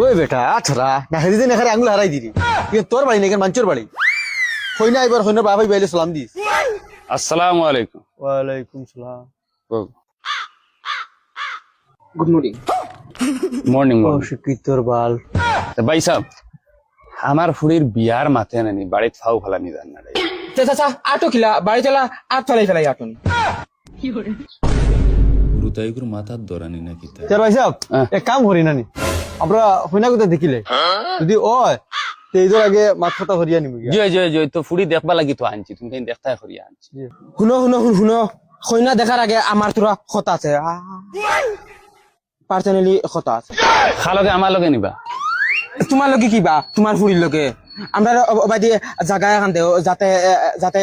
ওই বেটা আছরা না হেদি দিন এখানে আঙুল হারাই দিলি তোর বাড়ি নাকি মানুষের বাড়ি হই না এবার হইনা বাবা বাইলে সালাম দিস। আসসালামু আলাইকুম। ওয়ালাইকুম সালাম। Good morning. মর্নিং ও শিক্ষিতর বাল ভাই সাহেব, আমার ফুড়ির বিয়ার মাথে নানি বাড়িত ফাউ ফালানি জান না। চাচা আটো খিলা বাড়ি চলা আট ফেলাই ফেলাই আটুন। গুরুতাইগুর মাথার দরানি নাকি তা চার ভাই সাহেব এক কাম করি নানি আমরা হইনা কোথায় দেখিলে যদি ওই তেইজোর আগে মাথাটা হরিয়া নিবি জয় জয় জয়, তো ফুড়ি দেখবা লাগি তো আনছি, তুমি দেখতে করিয়া আনছি। শুনো শুনো শুনো কইনা দেখার আগে আমার তোরা কথা আছে, পার্সোনালি কথা আছে। খালকে আমার লগে নিবা? তোমার লগে কিবা তোমার ফুরির লগে আমরা অবাদি জায়গা এখান দেও যাতে যাতে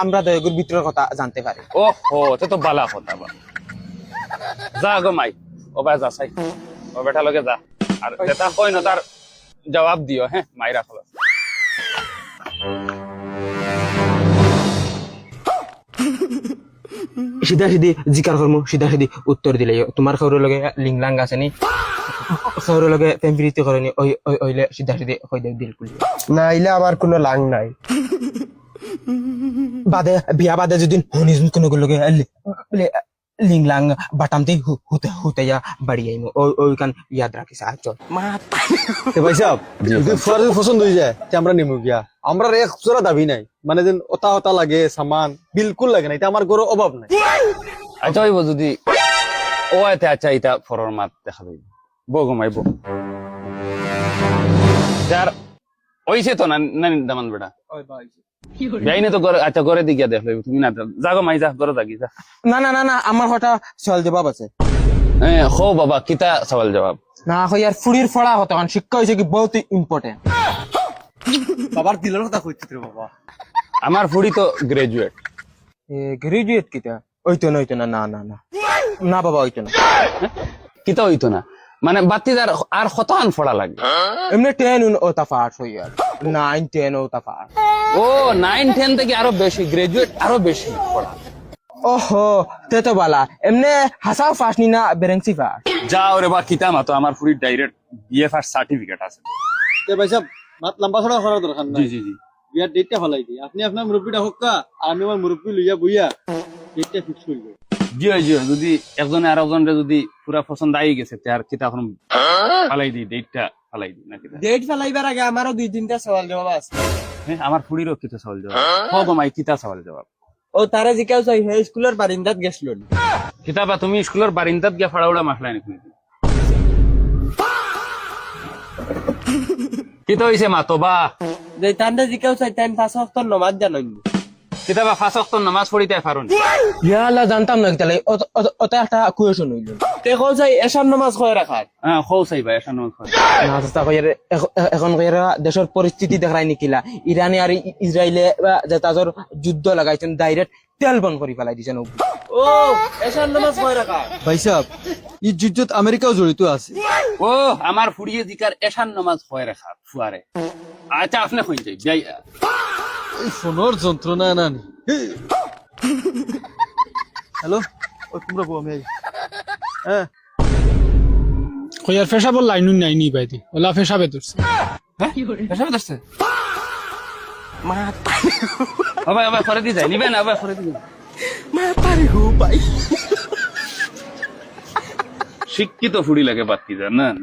আমরা দয়গুর ভিতরের কথা জানতে পারি। ও হো, তো বালা কথা বা যা গো মাই ও ভাই যা চাই ও বেটা লগে যা, আর যেটা কই না তার জবাব দিও। হ্যাঁ মাইরা খলো। সিধা সিধি জিকার কর্ম সিধা সিধি উত্তর দিলে তোমার খবরের লগে লিংলাং আছে নি খবরের লগে টেম্পারেচার করেনি ওই ওইলে সিধা সিধি কই দেব দিল কুলি না ইলে আমার কোনো লাং নাই বাদে বিয়া বাদে যদি হনিজুন কোনো লগে লিংলাং বাটামতে হুতে হুতেয়া বাড়ি আইমু ওই কান ইয়াদ রাখিস চল মা ভাই সাহেব যদি ফুয়ার পছন্দ হয়ে যায় তে আমরা নিমু গিয়া আমরা এক জোড়া দাবি নাই মানে যেন ওতা ওতা লাগে সামান বিলকুল লাগে না, এটা আমার গরো অভাব নাই। আচ্ছা হইব যদি ও এতে আচ্ছা এটা ফরর মাত দেখা যাইব বো গো মাই বো যার ওইছে তো না নানি দামান বেটা যাইনে তো ঘরে। আচ্ছা ঘরে দিকে দেখলো তুমি না যাগো মাই যা ঘরে যাগি যা। না না না না আমার হঠাৎ সওয়াল জবাব আছে। হ্যাঁ হো বাবা কিতা সওয়াল জবাব? না হইয়ার ফুড়ির ফড়া হতো কারণ শিক্ষা হয়েছে কি বহুত ইম্পর্টেন্ট। বাবার দিলের কথা কইছিস রে বাবা। আমার ফুড়ি তো গ্রাজুয়েট। গ্রাজুয়েট কিটা ওইতো না ওইতো না না না না না বাবা ওইতো না। কিতা হইতো না মানে বাতিদার আর কতখান ফড়া লাগে? এমনি 10 ও তাফাট হইয়ার 9 10 ও তাফাট। ও 9 10 থেকে আরো বেশি, গ্রাজুয়েট আরো বেশি পড়া। ওহো তে তো বালা এমনি হাসাও ফাস নি না বেরেংসি ফাস। যাও রে বা কিতা মাতো আমার ফুড়ির ডাইরেক্ট বিএফআর সার্টিফিকেট আছে। তে ভাই সাহেব মাত লম্বা ছড়া করার দরকার নাই। জি জি জি বিয়ার ডেটটা ফলাই দি আপনি আপনার মুরব্বিটা হোক্কা আর আমি আমার মুরব্বি লইয়া বইয়া ডেটটা ফিক্স করব। জি জি, যদি একজনে আর একজনের যদি পুরা পছন্দ আই গেছে তে আর কিতা এখন ফালাই দি, ডেটটা ফালাই দি না কিতা? ডেট ফেলাইবার আগে আমারও 2-3টা সওয়াল জবাব আছে। হ্যাঁ আমার ফুড়িরও কিতা সওয়াল জবাব? হো গো মাই কিতা সওয়াল জবাব? ও তারা জিকাও চাই হে স্কুলের বারিন্দাত গেছিল কিতা বা তুমি স্কুলের বারিন্দাত গিয়া ফাড়াউড়া মাসলাই নাকি? কিতা হইছে মাতো বা? যে তান্ডা জিকাও চাই টাইম 5 ওয়াক্ত নামাজ জানেন কিতা বা 5 ওয়াক্ত নামাজ পড়িতে পারুন? ইয়ালা জানতাম না কিতালে ওটা একটা কুয়েশন হইল তে কও চাই এশার নামাজ কয় রাখার হ্যাঁ খৌ চাইবা এসা নয় না চেষ্টা কইরে এখন কইরা দেশের পরিস্থিতি দেখাই নিকিলা ইরানে আর ইসরায়েলে যে তাজর যুদ্ধ লাগাইছেন ডাইরেক্ট তেল বন্ধ করে ফেলাই দিছেন। ও এশার নামাজ কয় রাখার? ভাই সাহেব এই যুদ্ধত আমেরিকাও জড়িত আছে। ও আমার ফুড়িয়ে দিকার এশার নামাজ হয় রাখা ফুয়ারে। আচ্ছা আপনি কই যাই যাই এই ফোনের যন্ত্রণা নানি। হ্যালো ও তোমরা বউ আমি আই। হ্যাঁ কইয়ার ফেসাবর লাইনু নাই নি বাইদি ওলা ফেসাবে তুরছে এসব দস্তে মা আবা আবা করে দি যাই নিবেন আবা করে দি মা পারি গো ভাই শিক্ষিত ফুড়ি লাগে বাতি জানেন।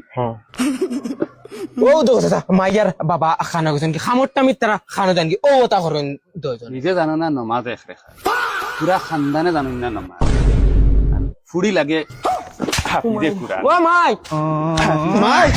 ও তো কথা মাইয়ার বাবা খানা গেছেন কি খামরটা মিত্রা খানা দেন কি ও তা করেন দুজন নিজে জানো না নমাজ এক রেখা পুরা খানদানে জানুন না নমাজ ফুড়ি লাগে হাফিজে কুরআন। ও মাই মাই